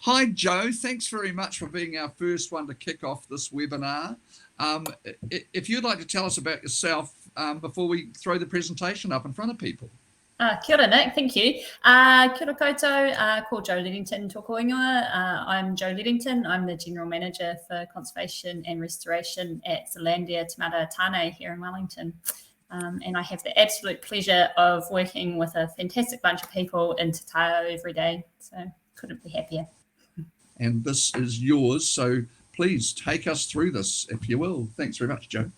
Hi, Joe. Thanks very much for being our first one to kick off this webinar. If you'd like to tell us about yourself before we throw the presentation up in front of people. Kia ora, Nick. Thank you. Kia ora koutou, ko Joe Weddington tōku ingoa. I'm Joe Weddington. I'm the General Manager for Conservation and Restoration at Zealandia Te Mata Tāne here in Wellington. And I have the absolute pleasure of working with a fantastic bunch of people in Te Taiao every day. So couldn't be happier. And this is yours. So please take us through this, if you will. Thanks very much, Joe.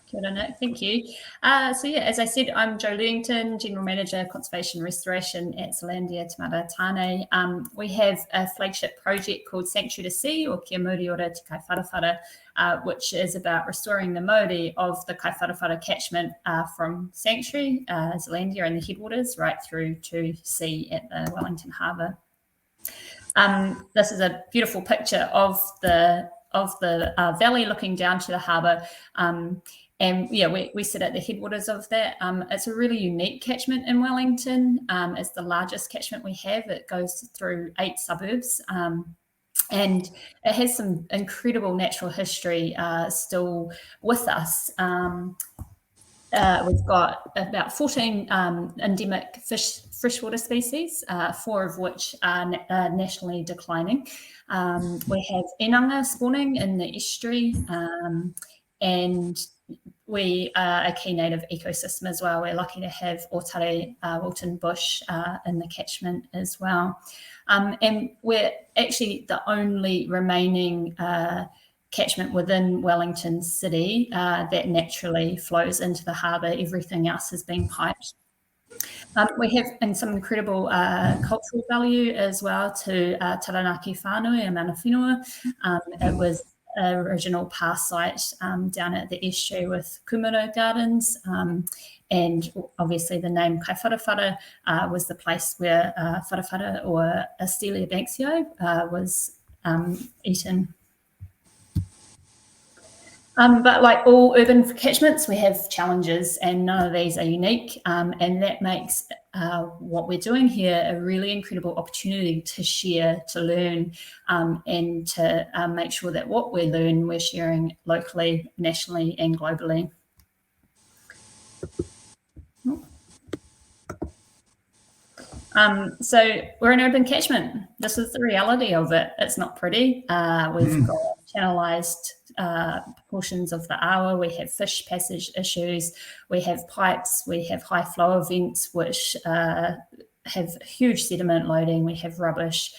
Kia ora, Nick. Thank you. So yeah, as I said, I'm Joe Weddington, General Manager, Conservation and Restoration at Zealandia Te Mata Tāne. We have a flagship project called Sanctuary to Sea, or Kia Muri Ora Te Kaiwharawhara, which is about restoring the mauri of the Kaiwharawhara catchment from Sanctuary, Zealandia and the headwaters, right through to sea at the Wellington Harbour. This is a beautiful picture of the valley looking down to the harbour. And yeah, we sit at the headwaters of that. It's a really unique catchment in Wellington. It's the largest catchment we have. It goes through 8 suburbs. And it has some incredible natural history still with us. We've got about 14 endemic freshwater species, 4 of which are nationally declining. We have inanga spawning in the estuary, and we are a key native ecosystem as well. We're lucky to have Otare Wilton bush in the catchment as well. And we're actually the only remaining catchment within Wellington City that naturally flows into the harbour. Everything else has been piped. We have some incredible cultural value as well to Taranaki whānui and mana whenua. It was an original past site down at the estuary with Kumara Gardens, and obviously the name Kaiwharawhara was the place where wharawhara or Astelia banksio was eaten. But like all urban catchments, we have challenges, and none of these are unique. And that makes what we're doing here a really incredible opportunity to share, to learn, and to make sure that what we learn, we're sharing locally, nationally, and globally. So we're an urban catchment. This is the reality of it. It's not pretty. We've got channelized portions of the Awa. We have fish passage issues. We have pipes. We have high flow events, which have huge sediment loading. We have rubbish.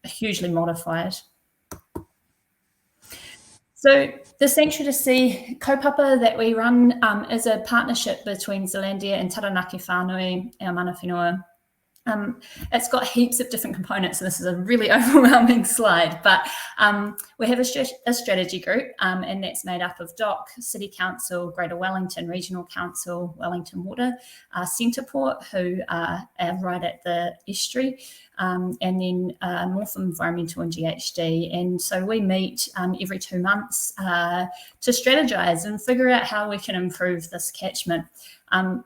Hugely modified. So the Sanctuary to Sea kaupapa that we run is a partnership between Zealandia and Taranaki whānui, our mana whenua. It's got heaps of different components, and this is a really overwhelming slide, but we have a strategy group, and that's made up of DOC, City Council, Greater Wellington Regional Council, Wellington Water, Centreport, who are right at the estuary, and then Morph Environmental and GHD. And so we meet every 2 months to strategise and figure out how we can improve this catchment.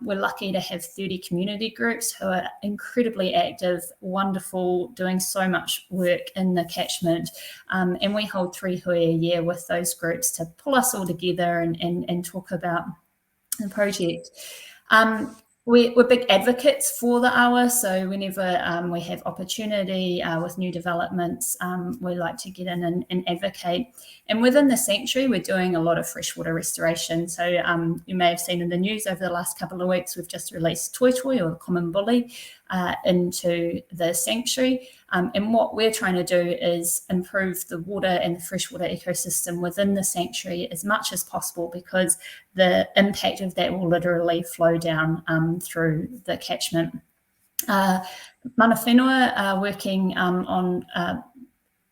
We're lucky to have 30 community groups who are incredibly active, wonderful, doing so much work in the catchment. And we hold 3 hui a year with those groups to pull us all together and talk about the project. We're big advocates for the Awa, so whenever we have opportunity with new developments, we like to get in and advocate. And within the sanctuary, we're doing a lot of freshwater restoration. So you may have seen in the news over the last couple of weeks, we've just released toitoi, or common bully, into the sanctuary. And what we're trying to do is improve the water and the freshwater ecosystem within the sanctuary as much as possible, because the impact of that will literally flow down through the catchment. Mana whenua are working on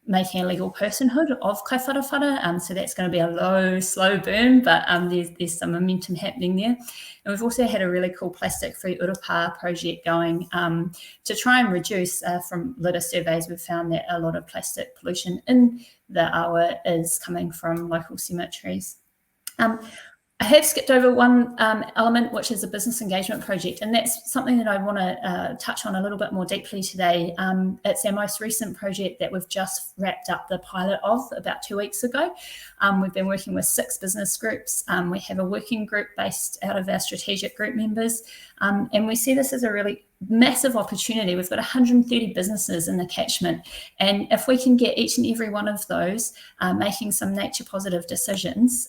making a legal personhood of kaiwharawhara, so that's going to be a low, slow burn, but there's some momentum happening there. And we've also had a really cool plastic-free urupā project going to try and reduce, from litter surveys, we've found that a lot of plastic pollution in the Awa is coming from local cemeteries. I have skipped over one element, which is a business engagement project, and that's something that I want to touch on a little bit more deeply today. It's our most recent project that we've just wrapped up the pilot of about 2 weeks ago. We've been working with 6 business groups. We have a working group based out of our strategic group members, and we see this as a really massive opportunity. We've got 130 businesses in the catchment, and if we can get each and every one of those making some nature positive decisions,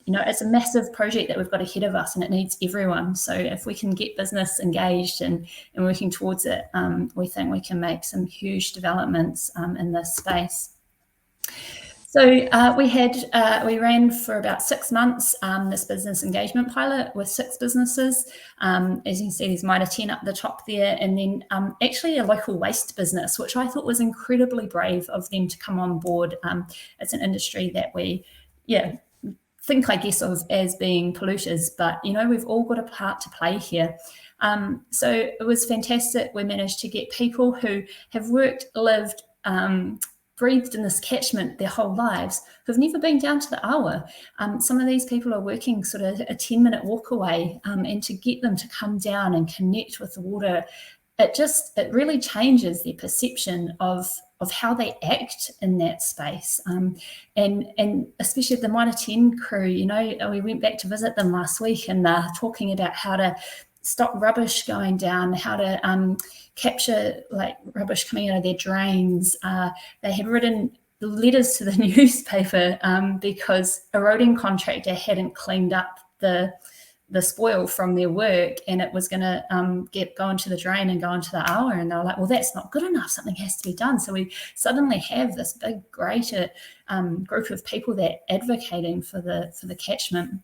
it's a massive project that we've got ahead of us, and it needs everyone. So if we can get business engaged and working towards it, we think we can make some huge developments in this space. So we ran for about 6 months this business engagement pilot with 6 businesses. As you can see, there's Mitre 10 up the top there, and then actually a local waste business, which I thought was incredibly brave of them to come on board. It's an industry that we, think, I guess, of as being polluters, but we've all got a part to play here. So it was fantastic. We managed to get people who have worked, lived, breathed in this catchment their whole lives, who've never been down to the Awa. Some of these people are working sort of a 10-minute walk away, and to get them to come down and connect with the water, it really changes their perception of how they act in that space. And especially the Mitre 10 crew, we went back to visit them last week, and they're talking about how to stop rubbish going down, how to capture rubbish coming out of their drains. They had written letters to the newspaper because a roading contractor hadn't cleaned up the spoil from their work, and it was going to go into the drain and go into the Awa, and they were like, well, that's not good enough, something has to be done. So we suddenly have this big greater group of people that are advocating for the catchment.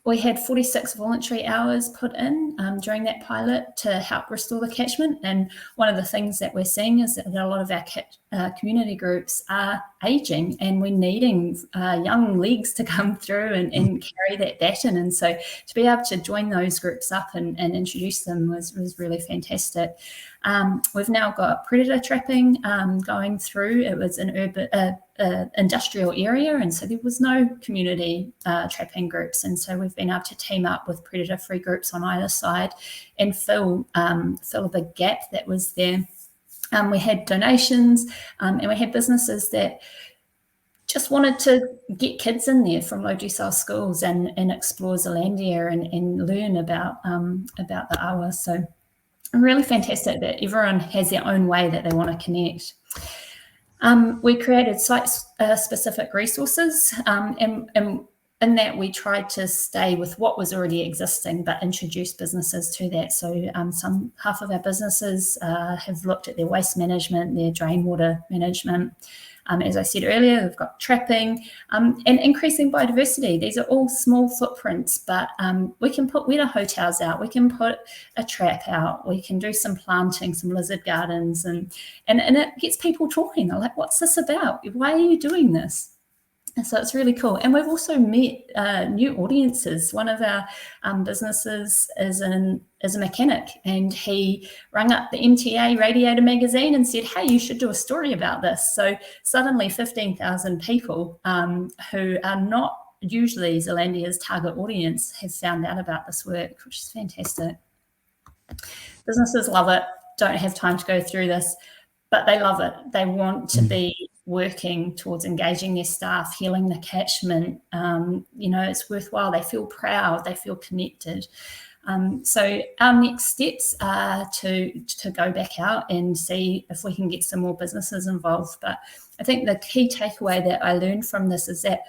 We had 46 voluntary hours put in during that pilot to help restore the catchment, and one of the things that we're seeing is that a lot of our community groups are ageing, and we're needing young legs to come through and carry that baton. And so to be able to join those groups up and introduce them was really fantastic. We've now got predator trapping going through. It was an urban industrial area, and so there was no community trapping groups, and so we've been able to team up with predator-free groups on either side and fill a big gap that was there. We had donations, and we had businesses that just wanted to get kids in there from low decile schools and explore Zealandia and learn about the Awa. So really fantastic that everyone has their own way that they want to connect. We created site-specific resources, and in that we tried to stay with what was already existing, but introduce businesses to that. So half of our businesses have looked at their waste management, their drain water management. As I said earlier, we've got trapping and increasing biodiversity. These are all small footprints, but we can put wetter hotels out. We can put a trap out. We can do some planting, some lizard gardens, and it gets people talking. They're like, what's this about? Why are you doing this? And so it's really cool. And we've also met new audiences. One of our businesses is a mechanic, and he rang up the MTA Radiator magazine and said, hey, you should do a story about this. So suddenly 15,000 people who are not usually Zealandia's target audience have found out about this work, which is fantastic. Businesses love it, don't have time to go through this, but they love it. They want to be working towards engaging their staff, healing the catchment. It's worthwhile. They feel proud. They feel connected. So our next steps are to go back out and see if we can get some more businesses involved. But I think the key takeaway that I learned from this is that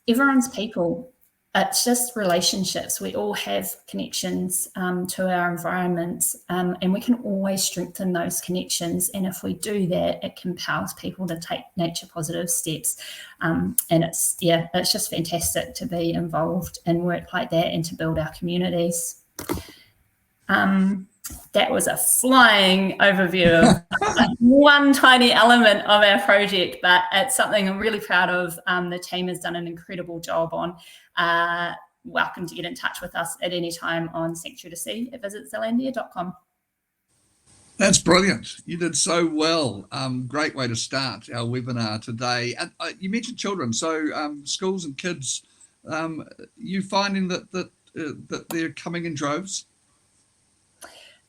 everyone's people. It's just relationships. We all have connections to our environments, and we can always strengthen those connections. And if we do that, it compels people to take nature positive steps. And it's just fantastic to be involved in work like that and to build our communities. That was a flying overview of one tiny element of our project, but it's something I'm really proud of. The team has done an incredible job on. Welcome to get in touch with us at any time on Sanctuary to Sea at visitzealandia.com. That's brilliant. You did so well. Great way to start our webinar today. And you mentioned children, so schools and kids. You finding that they're coming in droves?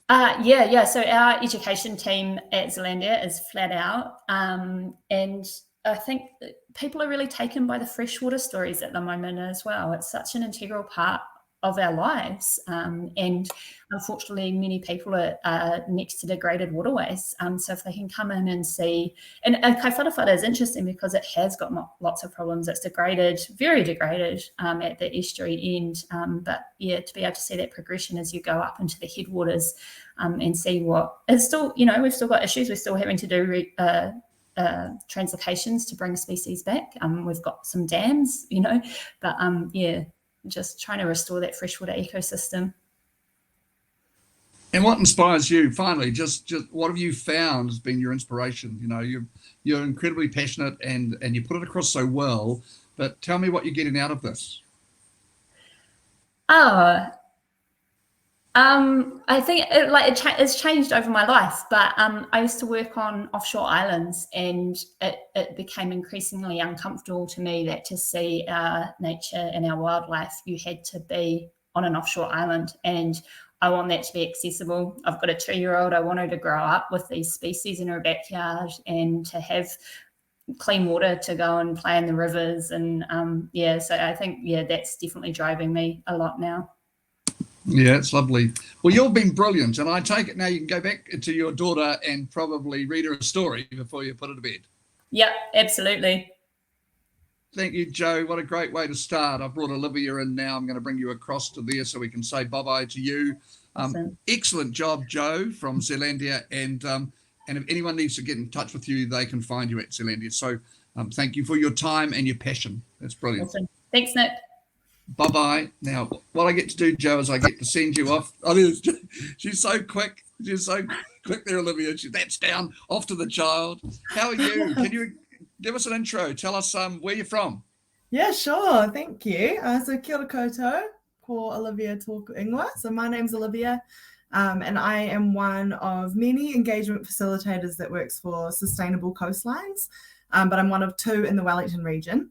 Yeah. So our education team at Zealandia is flat out, and I think that people are really taken by the freshwater stories at the moment as well. It's such an integral part of our lives, and unfortunately, many people are next to degraded waterways. So if they can come in and see, and Kaiwhatawhata is interesting because it has got lots of problems. It's degraded, very degraded at the estuary end. But yeah, to be able to see that progression as you go up into the headwaters and see what it's still, we've still got issues. We're still having to do translocations to bring species back. We've got some dams, but yeah, just trying to restore that freshwater ecosystem. And what inspires you? Finally, just what have you found has been your inspiration? You're incredibly passionate and you put it across so well. But tell me what you're getting out of this. I think it's changed over my life, but I used to work on offshore islands, and it became increasingly uncomfortable to me that to see our nature and our wildlife, you had to be on an offshore island, and I want that to be accessible. I've got a 2-year-old. I want her to grow up with these species in her backyard and to have clean water to go and play in the rivers. And so I think, that's definitely driving me a lot now. Yeah, it's lovely. Well, you've been brilliant, and I take it now you can go back to your daughter and probably read her a story before you put her to bed. Yeah, absolutely. Thank you, Jo. What a great way to start. I've brought Olivia in now. I'm going to bring you across to there so we can say bye-bye to you. Awesome. Excellent job, Jo, from Zealandia. And if anyone needs to get in touch with you, they can find you at Zealandia. So thank you for your time and your passion. That's brilliant. Awesome. Thanks, Nick. Bye-bye. Now, what I get to do, Jo, is I get to send you off. Oh, she's so quick. She's so quick there, Olivia. That's down, off to the child. How are you? Can you give us an intro? Tell us where you're from. Yeah, sure. Thank you. So kia ora koutou, ko Olivia tōku ingoa. So my name's Olivia, and I am one of many engagement facilitators that works for Sustainable Coastlines, but I'm one of 2 in the Wellington region.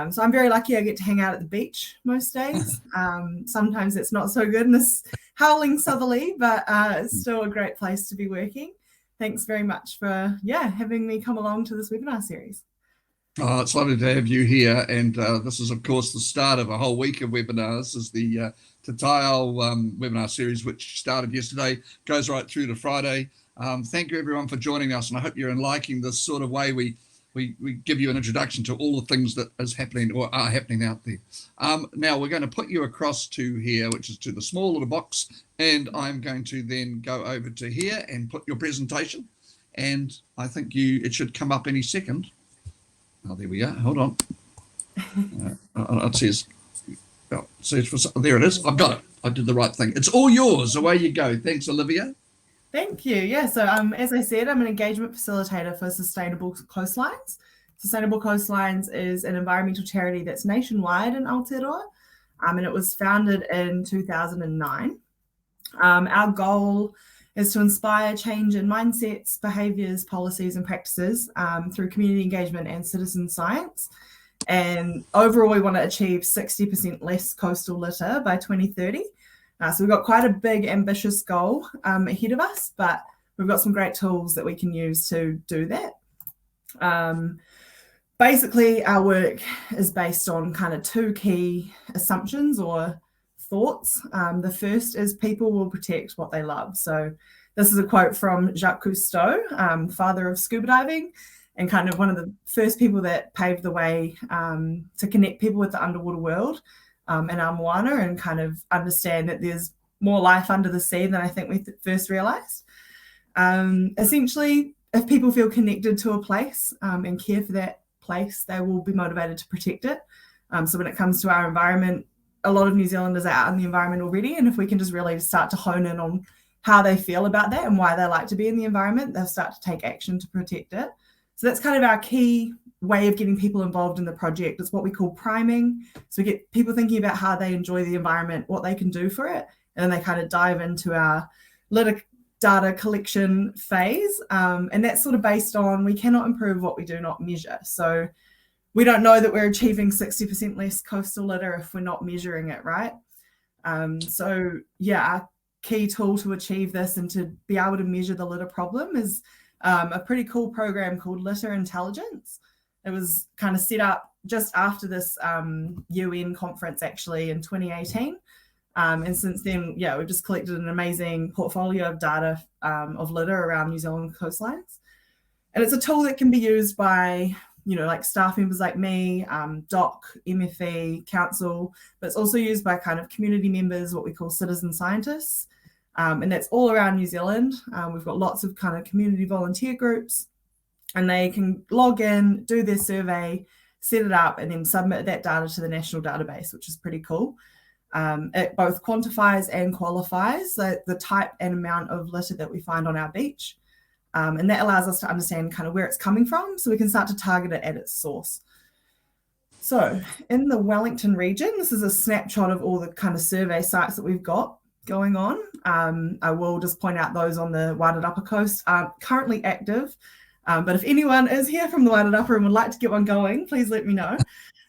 So I'm very lucky I get to hang out at the beach most days. Sometimes it's not so good in this howling southerly, but it's still a great place to be working. Thanks very much for having me come along to this webinar series. Oh, it's lovely to have you here. And this is, of course, the start of a whole week of webinars. This is the Taiao webinar series, which started yesterday, goes right through to Friday. Thank you, everyone, for joining us. And I hope you're liking this sort of way we give you an introduction to all the things that is happening or are happening out there. Now we're going to put you across to here, which is to the small little box, and I'm going to then go over to here and put your presentation. And I think it should come up any second. Oh, there we are. Hold on. It says, there it is. I've got it. I did the right thing. It's all yours. Away you go. Thanks, Olivia. Thank you. Yeah, so as I said, I'm an engagement facilitator for Sustainable Coastlines. Sustainable Coastlines is an environmental charity that's nationwide in Aotearoa, and it was founded in 2009. Our goal is to inspire change in mindsets, behaviours, policies and practices through community engagement and citizen science. And overall, we want to achieve 60% less coastal litter by 2030. So we've got quite a big, ambitious goal ahead of us, but we've got some great tools that we can use to do that. Basically, our work is based on kind of 2 key assumptions or thoughts. The first is people will protect what they love. So this is a quote from Jacques Cousteau, father of scuba diving, and kind of one of the first people that paved the way to connect people with the underwater world. In our moana, and kind of understand that there's more life under the sea than I think we first realised. Essentially, if people feel connected to a place and care for that place, they will be motivated to protect it. So when it comes to our environment, a lot of New Zealanders are out in the environment already, and if we can just really start to hone in on how they feel about that and why they like to be in the environment, they'll start to take action to protect it. So that's kind of our key way of getting people involved in the project. It's what we call priming. So we get people thinking about how they enjoy the environment, what they can do for it, and then they kind of dive into our litter data collection phase. And that's sort of based on we cannot improve what we do not measure. So we don't know that we're achieving 60% less coastal litter if we're not measuring it, right? So yeah, our key tool to achieve this and to be able to measure the litter problem is a pretty cool program called Litter Intelligence. It was kind of set up just after this UN conference actually in 2018. And since then, yeah, we've just collected an amazing portfolio of data of litter around New Zealand coastlines. And it's a tool that can be used by, like staff members like me, DOC, MFE, council, but it's also used by kind of community members, what we call citizen scientists. And that's all around New Zealand. We've got lots of kind of community volunteer groups, and they can log in, do their survey, set it up, and then submit that data to the national database, which is pretty cool. It both quantifies and qualifies the type and amount of litter that we find on our beach. And that allows us to understand kind of where it's coming from, so we can start to target it at its source. So in the Wellington region, this is a snapshot of all the kind of survey sites that we've got going on. I will just point out those on the Wairarapa coast aren't currently active. But if anyone is here from the Wairarapa and would like to get one going, please let me know.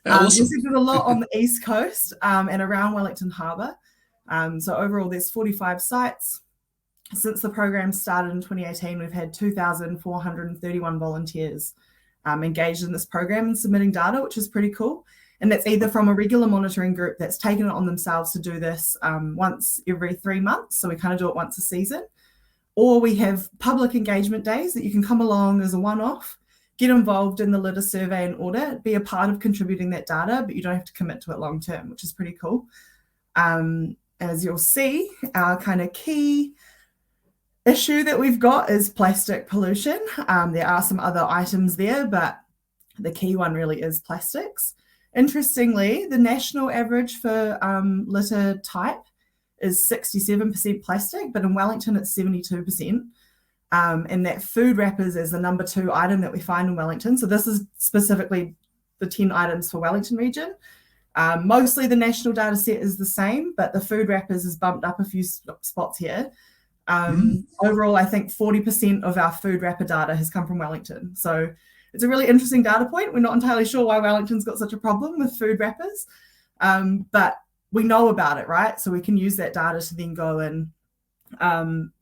Awesome. There's a lot on the east coast and around Wellington Harbour. So overall, there's 45 sites. Since the program started in 2018, we've had 2,431 volunteers engaged in this program and submitting data, which is pretty cool. And that's either from a regular monitoring group that's taken it on themselves to do this once every 3 months. So we kind of do it once a season. Or we have public engagement days that you can come along as a one-off, get involved in the litter survey and audit, be a part of contributing that data, but you don't have to commit to it long term, which is pretty cool. As you'll see, our kind of key issue that we've got is plastic pollution. There are some other items there, but the key one really is plastics. Interestingly, the national average for litter type is 67% plastic, but in Wellington it's 72%. And that food wrappers is the number 2 item that we find in Wellington. So this is specifically the 10 items for Wellington region. Mostly the national data set is the same, but the food wrappers is bumped up a few spots here. Overall, I think 40% of our food wrapper data has come from Wellington. So it's a really interesting data point. We're not entirely sure why Wellington's got such a problem with food wrappers, but we know about it, right? So we can use that data to then go and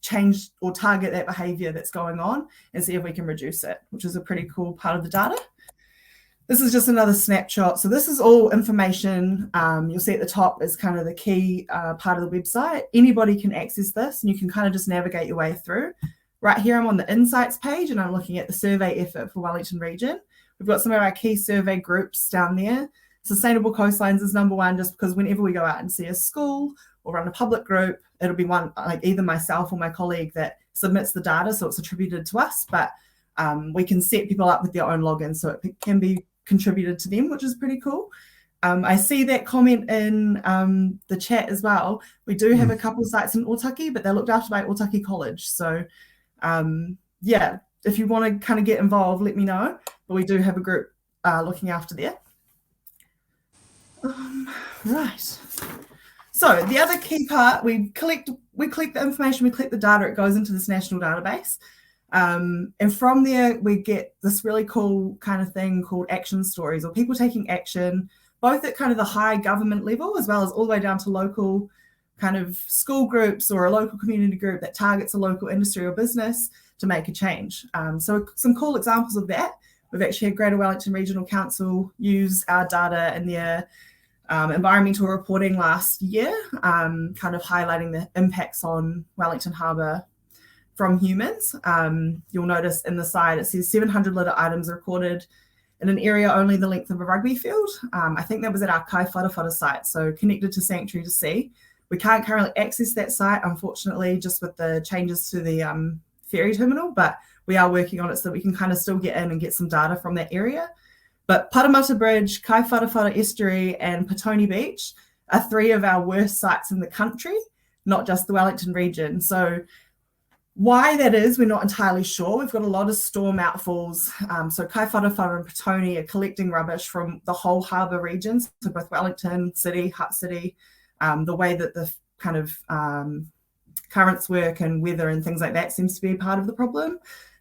change or target that behavior that's going on and see if we can reduce it, which is a pretty cool part of the data. This is just another snapshot. So this is all information. You'll see at the top is kind of the key part of the website. Anybody can access this and you can kind of just navigate your way through. Right here, I'm on the insights page and I'm looking at the survey effort for Wellington region. We've got some of our key survey groups down there. Sustainable Coastlines is number 1, just because whenever we go out and see a school or run a public group, it'll be one, like either myself or my colleague that submits the data, so it's attributed to us, but we can set people up with their own login, so it can be contributed to them, which is pretty cool. I see that comment in the chat as well. We do have a couple of sites in Otaki, but they're looked after by Otaki College. So yeah, if you want to kind of get involved, let me know. But we do have a group looking after there. Right. So the other key part, we collect the information, we collect the data, it goes into this national database. And from there, we get this really cool kind of thing called action stories, or people taking action, both at kind of the high government level, as well as all the way down to local kind of school groups or a local community group that targets a local industry or business to make a change. So some cool examples of that. We've actually had Greater Wellington Regional Council use our data in their environmental reporting last year, kind of highlighting the impacts on Wellington Harbour from humans. You'll notice in the side it says 700 litter items recorded in an area only the length of a rugby field. I think that was at our Kai Whatawhata site, so connected to Sanctuary to Sea. We can't currently access that site, unfortunately, just with the changes to the ferry terminal, but we are working on it so we can kind of still get in and get some data from that area. But Paramata Bridge, Kai Whatawhata Estuary and Petone Beach are 3 of our worst sites in the country, not just the Wellington region. So why that is, we're not entirely sure. We've got a lot of storm outfalls. So Kai Whatawhata and Petone are collecting rubbish from the whole harbour regions, so both Wellington City, Hutt City, the way that the kind of currents work and weather and things like that seems to be a part of the problem.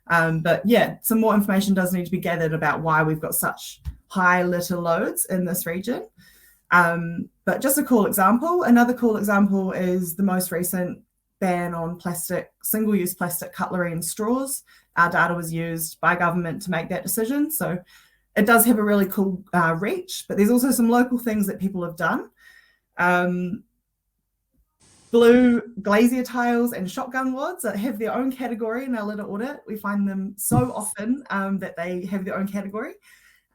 But yeah, some more information does need to be gathered about why we've got such high litter loads in this region. But just a cool example. Another cool example is the most recent ban on plastic, single-use plastic cutlery and straws. Our data was used by government to make that decision. So it does have a really cool reach, but there's also some local things that people have done. Blue glazier tiles and shotgun wads that have their own category in our litter audit. We find them so often that they have their own category.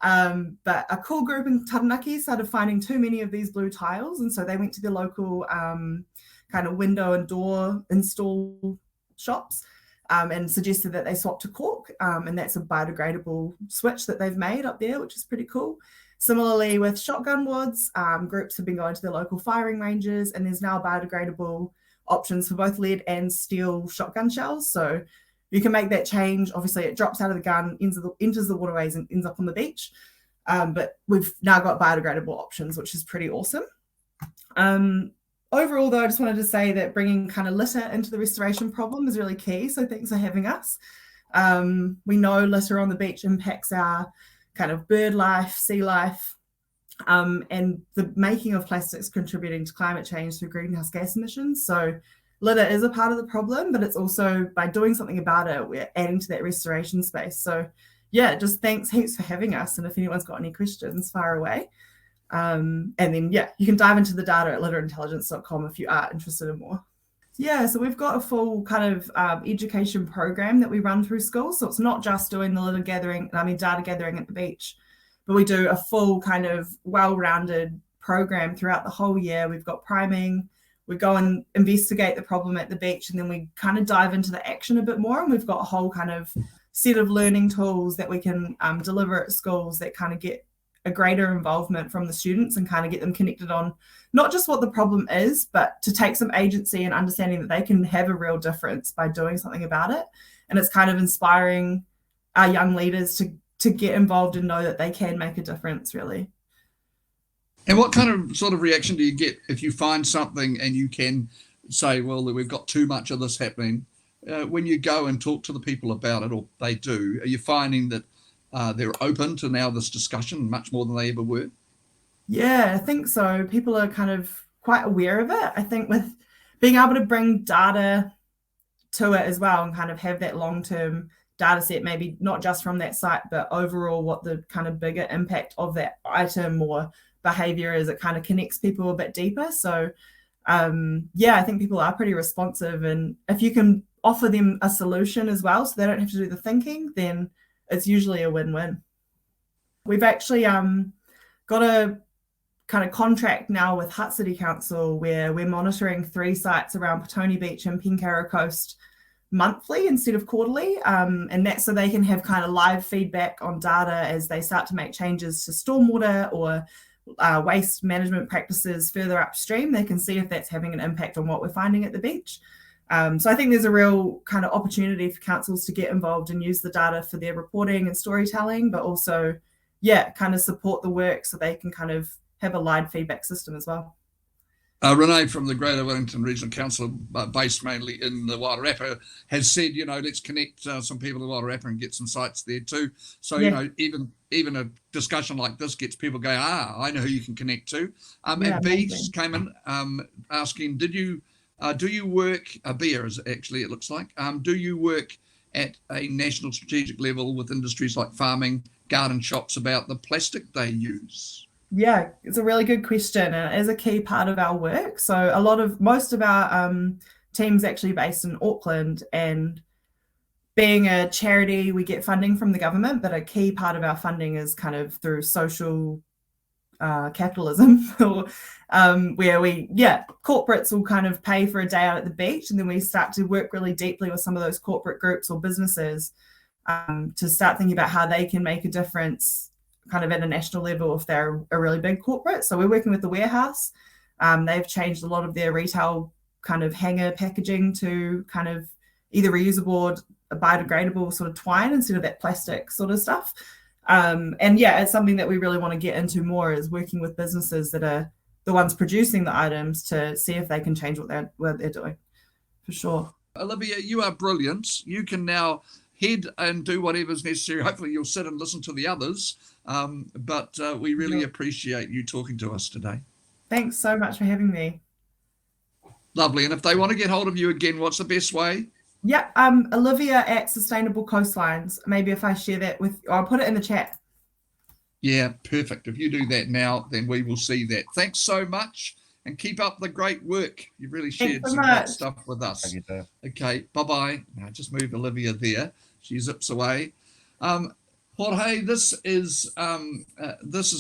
But a cool group in Taranaki started finding too many of these blue tiles, and so they went to the local kind of window and door install shops and suggested that they swap to cork, and that's a biodegradable switch that they've made up there, which is pretty cool. Similarly, with shotgun wads, groups have been going to their local firing ranges, and there's now biodegradable options for both lead and steel shotgun shells. So you can make that change. Obviously, it drops out of the gun, enters the waterways, and ends up on the beach. But we've now got biodegradable options, which is pretty awesome. Overall, though, I just wanted to say that bringing kind of litter into the restoration problem is really key. So thanks for having us. We know litter on the beach impacts our kind of bird life, sea life, and the making of plastics contributing to climate change through greenhouse gas emissions. So litter is a part of the problem, but it's also, by doing something about it, we're adding to that restoration space. So yeah, just thanks heaps for having us. And if anyone's got any questions, fire away. And then, yeah, you can dive into the data at litterintelligence.com if you are interested in more. Yeah, so we've got a full kind of education program that we run through schools. So it's not just doing the data gathering at the beach, but we do a full kind of well-rounded program throughout the whole year. We've got priming, we go and investigate the problem at the beach, and then we kind of dive into the action a bit more. And we've got a whole kind of set of learning tools that we can deliver at schools that kind of get a greater involvement from the students and kind of get them connected on not just what the problem is, but to take some agency and understanding that they can have a real difference by doing something about it. And it's kind of inspiring our young leaders to get involved and know that they can make a difference, really. And what kind of sort of reaction do you get if you find something and you can say, well, we've got too much of this happening? When you go and talk to the people about it, or they do, are you finding that they're open to now this discussion much more than they ever were? Yeah, I think so. People are kind of quite aware of it. I think with being able to bring data to it as well and kind of have that long-term data set, maybe not just from that site, but overall what the kind of bigger impact of that item or behavior is, it kind of connects people a bit deeper. So yeah, I think people are pretty responsive. And if you can offer them a solution as well, so they don't have to do the thinking, then it's usually a win-win. We've actually got a kind of contract now with Hutt City Council where we're monitoring 3 sites around Petone Beach and Pencarrow Coast monthly instead of quarterly. And that's so they can have kind of live feedback on data as they start to make changes to stormwater or waste management practices further upstream. They can see if that's having an impact on what we're finding at the beach. So I think there's a real kind of opportunity for councils to get involved and use the data for their reporting and storytelling, but also, yeah, kind of support the work so they can kind of have a live feedback system as well. Renee from the Greater Wellington Regional Council, based mainly in the Wairarapa, has said, let's connect some people to Wairarapa and get some sites there too. So, Yeah. Even a discussion like this gets people going, I know who you can connect to. And Yeah, B amazing. came in asking, do you work, Bea is actually, it looks like, do you work at a national strategic level with industries like farming, garden shops about the plastic they use? Yeah, it's a really good question, and it is a key part of our work. So most of our team's actually based in Auckland, and being a charity, we get funding from the government, but a key part of our funding is kind of through social capitalism, or where corporates will kind of pay for a day out at the beach, and then we start to work really deeply with some of those corporate groups or businesses to start thinking about how they can make a difference kind of at a national level if they're a really big corporate. So we're working with the Warehouse. They've changed a lot of their retail kind of hanger packaging to kind of either reusable or biodegradable sort of twine instead of that plastic sort of stuff. And yeah, it's something that we really want to get into more, is working with businesses that are the ones producing the items to see if they can change what they're doing, for sure. Olivia, you are brilliant. You can now head and do whatever's necessary. Hopefully you'll sit and listen to the others. But we really appreciate you talking to us today. Thanks so much for having me. Lovely. And if they want to get hold of you again, what's the best way? Yeah, Olivia at Sustainable Coastlines. Maybe if I share that I'll put it in the chat. Yeah, perfect. If you do that now, then we will see that. Thanks so much and keep up the great work. You've really shared some great stuff with us. Thank you, Dave. Okay, bye-bye. Now just move Olivia there. She zips away. Jorge, this is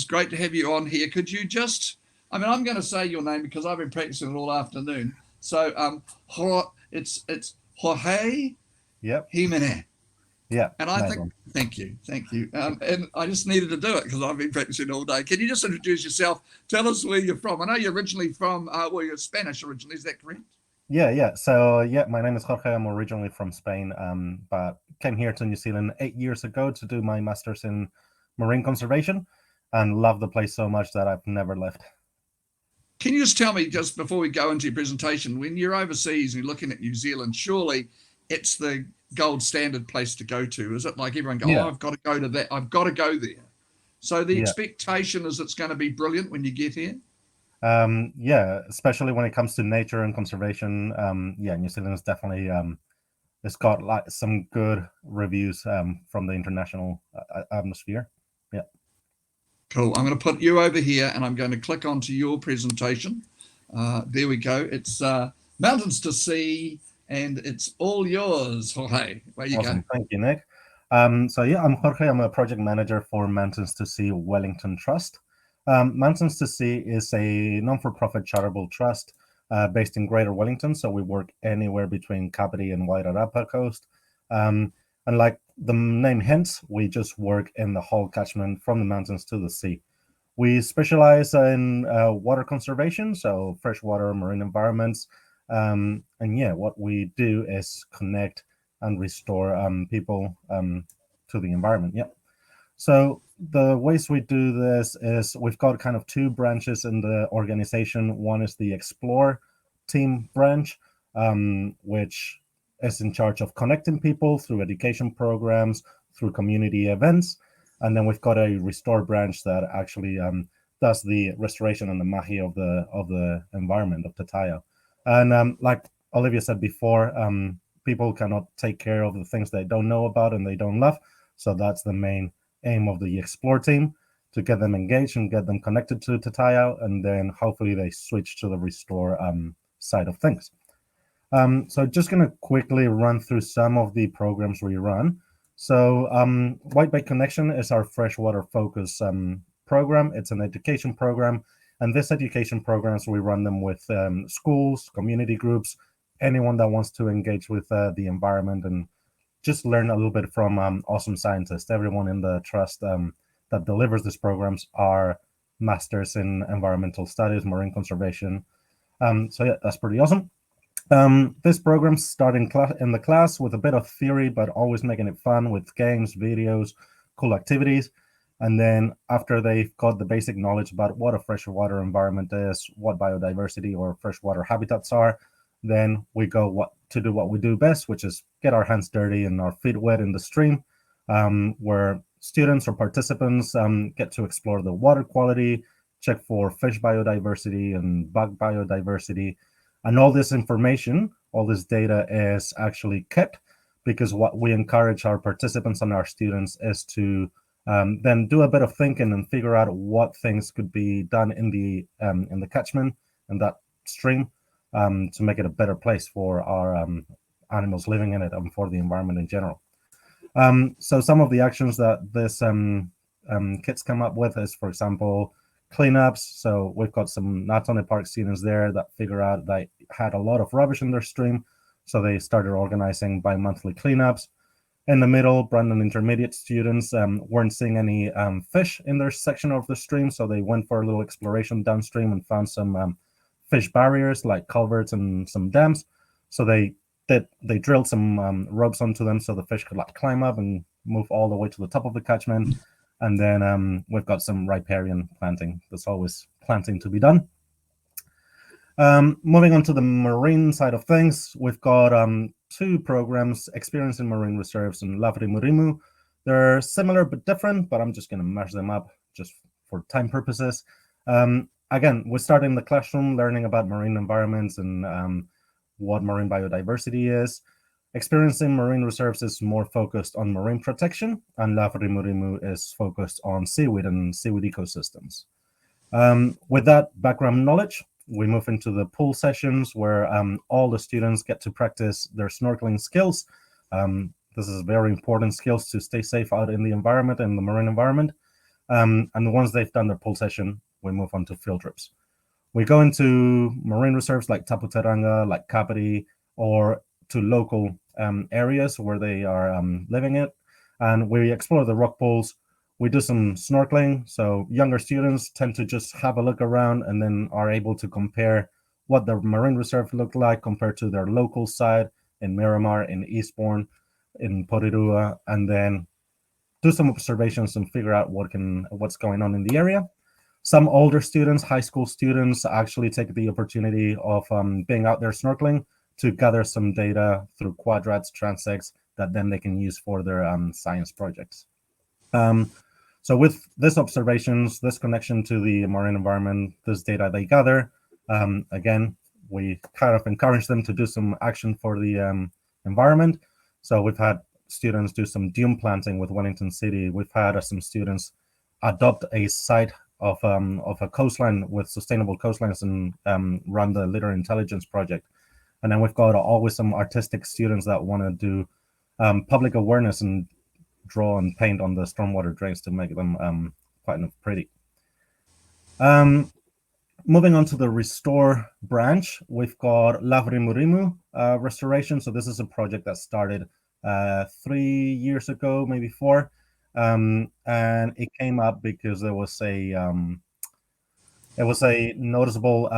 great to have you on here. Could you just, I'm going to say your name because I've been practicing it all afternoon. So it's Jorge Jimenez. Yeah. And I think, thank you. And I just needed to do it because I've been practicing all day. Can you just introduce yourself? Tell us where you're from. I know you're originally from, you're Spanish originally, is that correct? Yeah. So, my name is Jorge. I'm originally from Spain, but came here to New Zealand 8 years ago to do my master's in marine conservation and love the place so much that I've never left. Can you just tell me, just before we go into your presentation, when you're overseas and you're looking at New Zealand, surely it's the gold standard place to go to? Is it like everyone go, I've got to go to that, I've got to go there? So the expectation is it's going to be brilliant when you get here? Especially when it comes to nature and conservation. New Zealand is definitely, it's got like some good reviews from the international atmosphere. Yeah. Cool. I'm going to put you over here and I'm going to click onto your presentation. There we go. It's Mountains to Sea. And it's all yours, Jorge. Where you go. Thank you, Nick. I'm Jorge. I'm a project manager for Mountains to Sea Wellington Trust. Mountains to Sea is a non-for-profit charitable trust based in Greater Wellington. So we work anywhere between Kapiti and Wairarapa Coast. And like the name hints, we just work in the whole catchment from the mountains to the sea. We specialize in water conservation, so freshwater marine environments. What we do is connect and restore people to the environment. Yeah. So the ways we do this is we've got kind of two branches in the organization. One is the Explore team branch, which is in charge of connecting people through education programs, through community events. And then we've got a Restore branch that actually does the restoration and the mahi of the environment of Taiao. And like Olivia said before, people cannot take care of the things they don't know about and they don't love. So that's the main aim of the Explore team, to get them engaged and get them connected to Taiao, and then hopefully they switch to the Restore side of things. So just going to quickly run through some of the programs we run. So Whitebait Connection is our freshwater focus program. It's an education program. And this education programs, we run them with schools, community groups, anyone that wants to engage with the environment and just learn a little bit from awesome scientists. Everyone in the trust that delivers these programs are masters in environmental studies, marine conservation. That's pretty awesome. This program's starting in the class with a bit of theory, but always making it fun with games, videos, cool activities. And then after they've got the basic knowledge about what a freshwater environment is, what biodiversity or freshwater habitats are, then we go what we do best, which is get our hands dirty and our feet wet in the stream, where students or participants get to explore the water quality, check for fish biodiversity and bug biodiversity. And all this information, all this data is actually kept, because what we encourage our participants and our students is to then do a bit of thinking and figure out what things could be done in the catchment and that stream to make it a better place for our animals living in it and for the environment in general. So some of the actions that this kits come up with is, for example, cleanups. So we've got some Natone Park students there that figure out they had a lot of rubbish in their stream, so they started organizing bi-monthly cleanups. In the middle, Brandon intermediate students weren't seeing any fish in their section of the stream, so they went for a little exploration downstream and found some fish barriers like culverts and some dams. So they drilled some ropes onto them so the fish could like climb up and move all the way to the top of the catchment. And then we've got some riparian planting. There's always planting to be done. Moving on to the marine side of things, we've got 2 programs, Experience in Marine Reserves and Lavri Murimu. They're similar but different, but I'm just going to mash them up just for time purposes. Again, we start in the classroom learning about marine environments and what marine biodiversity is. Experience in Marine Reserves is more focused on marine protection, and Lavri Murimu is focused on seaweed and seaweed ecosystems. With that background knowledge, we move into the pool sessions where all the students get to practice their snorkeling skills. This is very important skills to stay safe out in the environment, in the marine environment. And once they've done their pool session, we move on to field trips. We go into marine reserves like Taputeranga, like Kapiti, or to local areas where they are living it. And we explore the rock pools. We do some snorkeling. So younger students tend to just have a look around and then are able to compare what the marine reserve looked like compared to their local side in Miramar, in Eastbourne, in Porirua, and then do some observations and figure out what's going on in the area. Some older students, high school students, actually take the opportunity of being out there snorkeling to gather some data through quadrats, transects that then they can use for their science projects. So with these observations, this connection to the marine environment, this data they gather, again, we kind of encourage them to do some action for the environment. So we've had students do some dune planting with Wellington City. We've had some students adopt a site of a coastline with sustainable coastlines and run the litter intelligence project. And then we've got always some artistic students that want to do public awareness and draw and paint on the stormwater drains to make them quite pretty. Moving on to the restore branch, we've got Lavri Murimu restoration. So this is a project that started 3 years ago, maybe 4. And it came up because there was a noticeable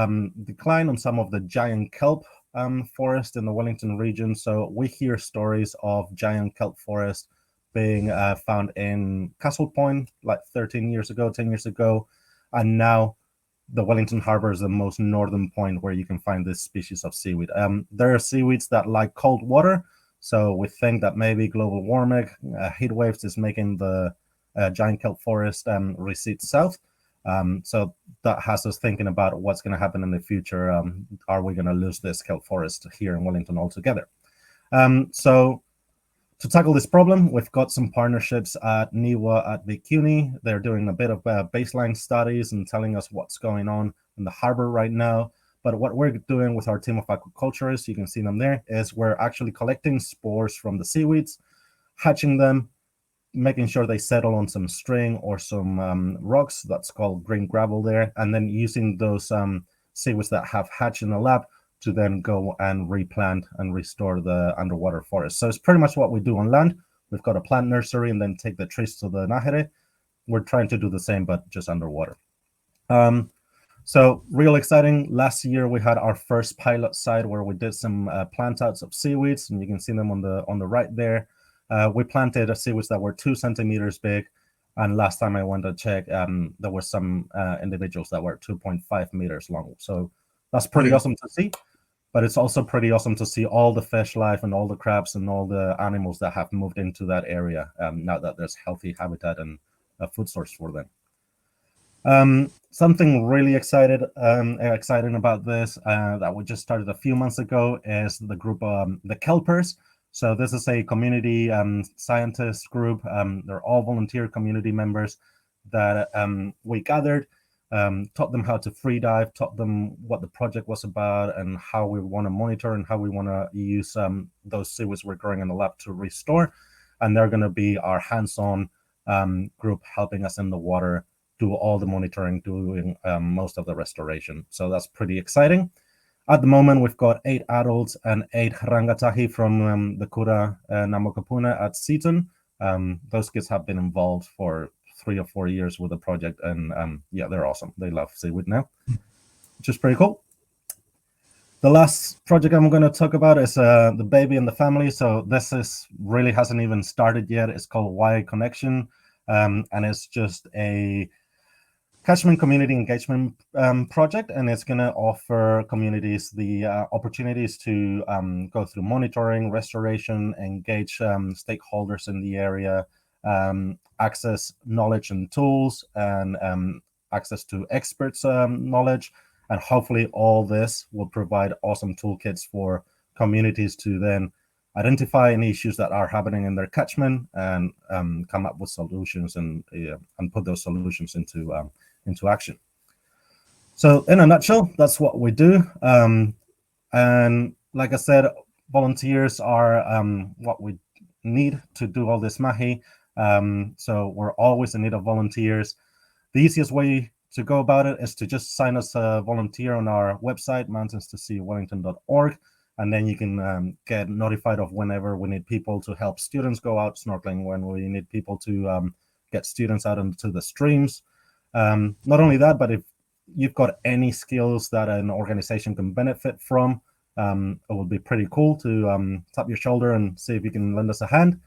decline on some of the giant kelp forest in the Wellington region. So we hear stories of giant kelp forest being found in Castle Point like 10 years ago, and now the Wellington Harbour is the most northern point where you can find this species of seaweed. There are seaweeds that like cold water, so we think that maybe global warming, heat waves is making the giant kelp forest recede south. So that has us thinking about what's going to happen in the future. Are we going to lose this kelp forest here in Wellington altogether? So to tackle this problem, we've got some partnerships at NIWA at Vicuni. They're doing a bit of baseline studies and telling us what's going on in the harbor right now. But what we're doing with our team of aquaculturists, you can see them there, is we're actually collecting spores from the seaweeds, hatching them, making sure they settle on some string or some rocks, that's called green gravel there, and then using those seaweeds that have hatched in the lab to then go and replant and restore the underwater forest. So it's pretty much what we do on land. We've got a plant nursery and then take the trees to the nahere. We're trying to do the same, but just underwater. So real exciting. Last year we had our first pilot site where we did some plant outs of seaweeds, and you can see them on the right there. We planted seaweeds that were 2 centimeters big, and last time I went to check, there were some individuals that were 2.5 meters long. So that's pretty awesome to see. But it's also pretty awesome to see all the fish life and all the crabs and all the animals that have moved into that area now that there's healthy habitat and a food source for them. Something really exciting about this that we just started a few months ago is the group, the Kelpers. So this is a community scientist group. They're all volunteer community members that we gathered. Taught them how to free dive, taught them what the project was about and how we want to monitor and how we want to use those seaweeds we're growing in the lab to restore. And they're going to be our hands-on group helping us in the water, do all the monitoring, doing most of the restoration. So that's pretty exciting. At the moment, we've got 8 adults and 8 rangatahi from the Kura Namokapuna at Seaton. Those kids have been involved for 3 or 4 years with the project, and yeah, they're awesome. They love seaweed now, which is pretty cool. The last project I'm going to talk about is the baby and the family. So this is really hasn't even started yet. It's called Y Connection, and it's just a catchment community engagement project, and it's going to offer communities the opportunities to go through monitoring, restoration, engage stakeholders in the area, access knowledge and tools, and access to experts' knowledge. And hopefully all this will provide awesome toolkits for communities to then identify any issues that are happening in their catchment and come up with solutions and put those solutions into action. So in a nutshell, that's what we do. And like I said, volunteers are what we need to do all this mahi. So we're always in need of volunteers. The easiest way to go about it is to just sign us a volunteer on our website, mountains2seawellington.org, and then you can get notified of whenever we need people to help students go out snorkeling, when we need people to get students out into the streams. Not only that, but if you've got any skills that an organization can benefit from, it would be pretty cool to tap your shoulder and see if you can lend us a hand.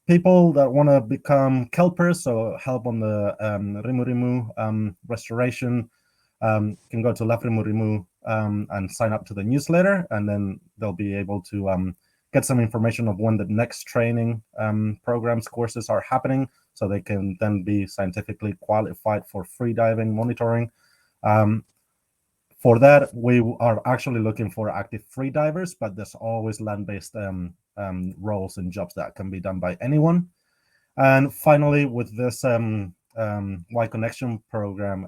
People that want to become kelpers, so help on the Rimu restoration, can go to Lafrimu and sign up to the newsletter, and then they'll be able to get some information of when the next training programs, courses are happening, so they can then be scientifically qualified for free diving monitoring. For that, we are actually looking for active free divers, but there's always land-based roles and jobs that can be done by anyone. And finally, with this Y Connection program,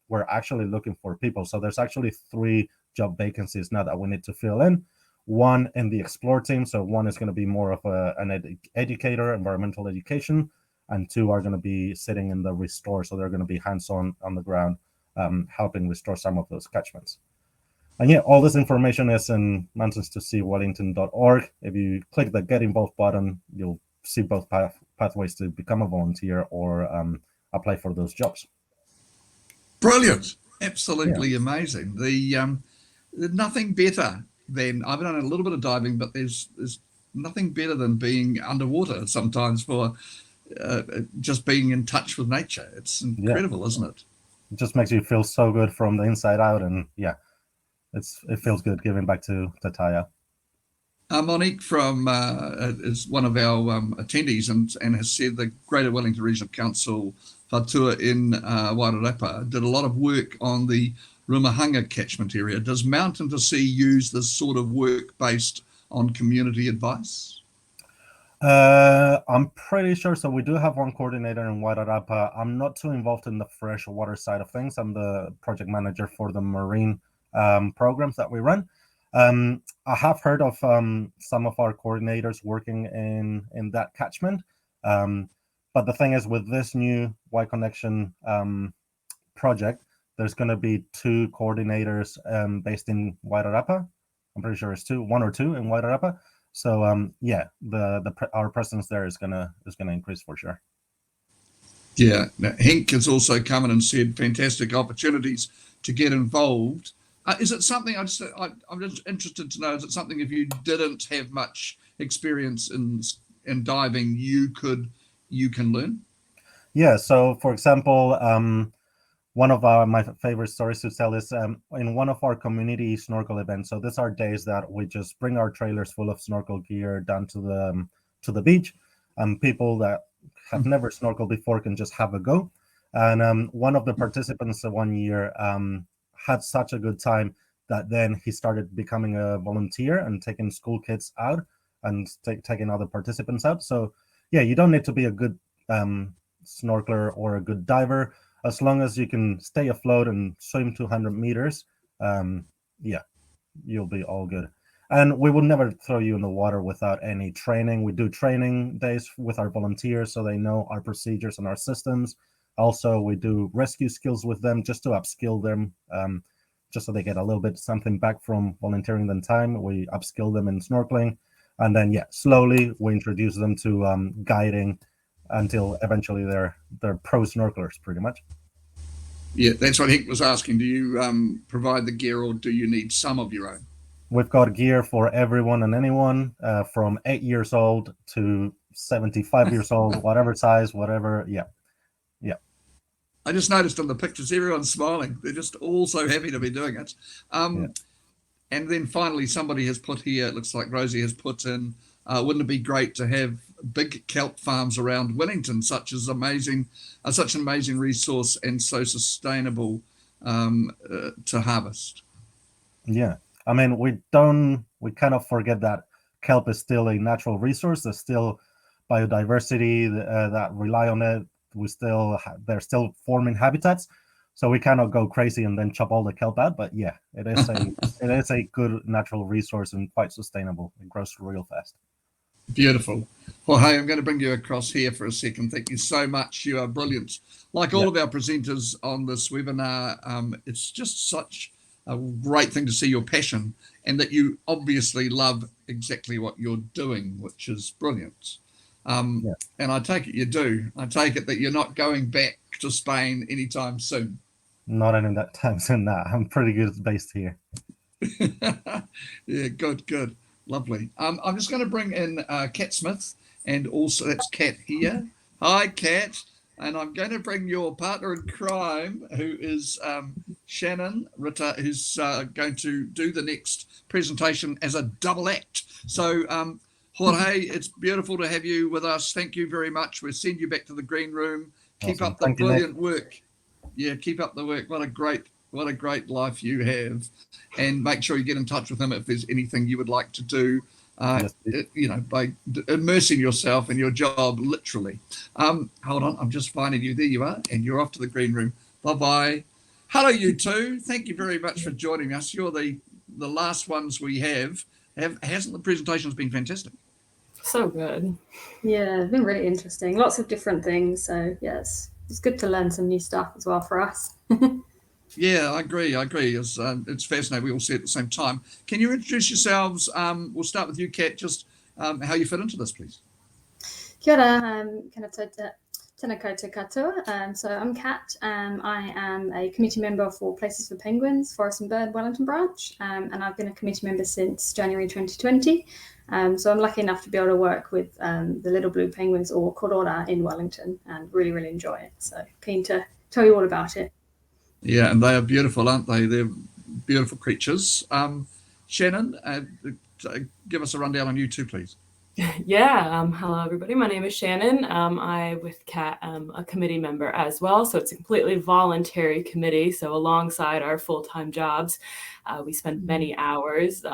we're actually looking for people. So there's actually 3 job vacancies now that we need to fill in. One in the Explore team. So one is going to be more of an educator, environmental education, and 2 are going to be sitting in the Restore. So they're going to be hands-on on the ground, helping restore some of those catchments. And yeah, all this information is in mountains2seawellington.org. If you click the Get Involved button, you'll see both pathways to become a volunteer or apply for those jobs. Brilliant. Absolutely amazing. The nothing better than, I've done a little bit of diving, but there's nothing better than being underwater sometimes for just being in touch with nature. It's incredible, isn't it? It just makes you feel so good from the inside out, and yeah, it feels good giving back to Taiao. Monique from is one of our attendees and has said the Greater Wellington Regional Council Whatua in Wairarapa did a lot of work on the Rumahanga catchment area. Does Mountain to Sea use this sort of work based on community advice? I'm pretty sure. So we do have one coordinator in Wairarapa. I'm not too involved in the freshwater side of things. I'm the project manager for the marine programs that we run. I have heard of some of our coordinators working in that catchment. But the thing is, with this new Y Connection project, there's going to be 2 coordinators based in Wairarapa. I'm pretty sure it's 1 or 2 in Wairarapa. So yeah, our presence there is gonna increase for sure. Yeah, now, Henk has also come in and said fantastic opportunities to get involved. Is it something I'm just interested to know? Is it something, if you didn't have much experience in diving, you can learn? Yeah. So for example, one of my favorite stories to tell is in one of our community snorkel events. So these are days that we just bring our trailers full of snorkel gear down to the beach, and people that have never snorkeled before can just have a go. And one of the participants one year had such a good time that then he started becoming a volunteer and taking school kids out and taking other participants out. So yeah, you don't need to be a good snorkeler or a good diver. As long as you can stay afloat and swim 200 meters, yeah, you'll be all good. And we will never throw you in the water without any training. We do training days with our volunteers so they know our procedures and our systems. Also, we do rescue skills with them just to upskill them, just so they get a little bit something back from volunteering them time. We upskill them in snorkeling. And then, yeah, slowly we introduce them to guiding until eventually they're pro snorkelers, pretty much. Yeah, that's what Henk was asking. Do you provide the gear, or do you need some of your own? We've got gear for everyone and anyone, from 8 years old to 75 years old, whatever size, whatever. Yeah. I just noticed in the pictures, everyone's smiling. They're just all so happy to be doing it. And then finally, somebody has put here, it looks like Rosie has put in, wouldn't it be great to have big kelp farms around Wellington, such an amazing resource and so sustainable to harvest. Yeah, I mean, we cannot forget that kelp is still a natural resource. There's still biodiversity that rely on it. They're still forming habitats, so we cannot go crazy and then chop all the kelp out. But yeah, it is a good natural resource and quite sustainable. It grows real fast. Beautiful. Well, hey, I'm going to bring you across here for a second. Thank you so much. You are brilliant. Like all of our presenters on this webinar, it's just such a great thing to see your passion and that you obviously love exactly what you're doing, which is brilliant. And I take it you do. I take it that you're not going back to Spain anytime soon. Not any that time soon. Nah, I'm pretty good based here. Yeah, good. Lovely. I'm just going to bring in Kat Smith, and also that's Kat here. Hi, Kat. And I'm going to bring your partner in crime, who is Shannon Ritter, who's going to do the next presentation as a double act. So, Jorge, it's beautiful to have you with us. Thank you very much. We'll send you back to the green room. Keep up the brilliant work. Yeah, keep up the work. What a great life you have. And make sure you get in touch with him if there's anything you would like to do, by immersing yourself in your job, literally. Hold on, I'm just finding you. There you are, and you're off to the green room. Bye-bye. Hello, you two. Thank you very much for joining us. You're the last ones we have. Hasn't the presentations been fantastic? So good. Yeah, it's been really interesting. Lots of different things. So yes, it's good to learn some new stuff as well for us. Yeah, I agree. It's fascinating. We all see it at the same time. Can you introduce yourselves? We'll start with you, Kat. Just how you fit into this, please. Kia ora, tēnā koutou katoa. So I'm Kat. I am a committee member for Places for Penguins, Forest and Bird Wellington branch, and I've been a committee member since January 2020. So I'm lucky enough to be able to work with the little blue penguins, or korora, in Wellington, and really, really enjoy it. So keen to tell you all about it. Yeah, and they are beautiful, aren't they? They're beautiful creatures. Shannon, give us a rundown on you too, please. Yeah. Hello, everybody. My name is Shannon. I, with Kat, am a committee member as well. So it's a completely voluntary committee. So alongside our full-time jobs, we spend many hours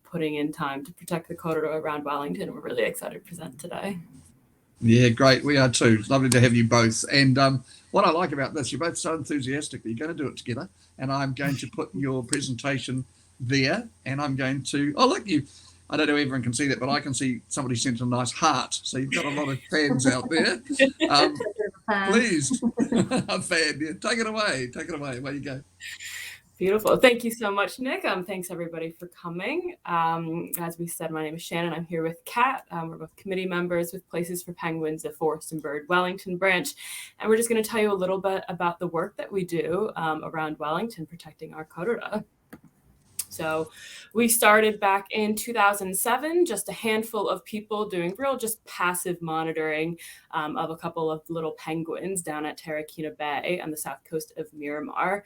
putting in time to protect the korora around Wellington. We're really excited to present today. Yeah, great. We are too. It's lovely to have you both. And what I like about this, you're both so enthusiastic that you're going to do it together. And I'm going to put your presentation there. And I'm going to, look, I don't know if everyone can see that, but I can see somebody sent a nice heart. So you've got a lot of fans out there. Please, a fan. Yeah, take it away. Away you go. Beautiful. Thank you so much, Nick. Thanks everybody for coming. As we said, my name is Shannon. I'm here with Kat. We're both committee members with Places for Penguins, the Forest and Bird Wellington branch. And we're just going to tell you a little bit about the work that we do around Wellington, protecting our korora. So we started back in 2007, just a handful of people doing real just passive monitoring of a couple of little penguins down at Tarakina Bay on the south coast of Miramar.